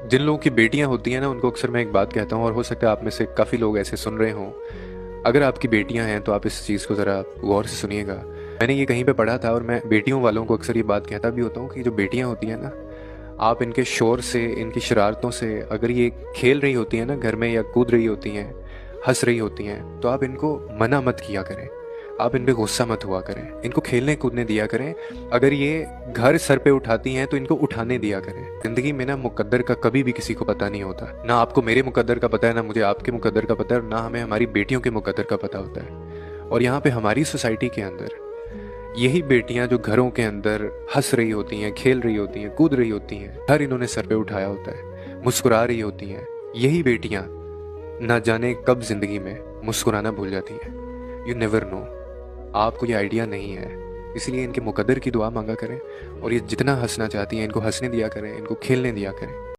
जिन लोगों की बेटियां होती हैं ना, उनको अक्सर मैं एक बात कहता हूँ, और हो सकता है आप में से काफ़ी लोग ऐसे सुन रहे हों। अगर आपकी बेटियां हैं तो आप इस चीज़ को ज़रा गौर से सुनिएगा। मैंने ये कहीं पे पढ़ा था, और मैं बेटियों वालों को अक्सर ये बात कहता भी होता हूँ कि जो बेटियां होती हैं ना, आप इनके शोर से, इनकी शरारतों से, अगर ये खेल रही होती हैं ना घर में, या कूद रही होती हैं, हंस रही होती हैं, तो आप इनको मना मत किया करें। आप इन पे गुस्सा मत हुआ करें, इनको खेलने कूदने दिया करें। अगर ये घर सर पे उठाती हैं तो इनको उठाने दिया करें। ज़िंदगी में ना मुकद्दर का कभी भी किसी को पता नहीं होता। ना आपको मेरे मुकद्दर का पता है, ना मुझे आपके मुकद्दर का पता है, और ना हमें हमारी बेटियों के मुकद्दर का पता होता है। और यहाँ पे हमारी सोसाइटी के अंदर यही बेटियां जो घरों के अंदर हंस रही होती हैं, खेल रही होती हैं, कूद रही होती हैं, घर इन्होंने सर पे उठाया होता है, मुस्कुरा रही होती हैं, यही बेटियां ना जाने कब जिंदगी में मुस्कुराना भूल जाती हैं। You never know. आपको ये आइडिया नहीं है। इसलिए इनके मुकद्दर की दुआ मांगा करें, और ये जितना हंसना चाहती हैं इनको हंसने दिया करें, इनको खेलने दिया करें।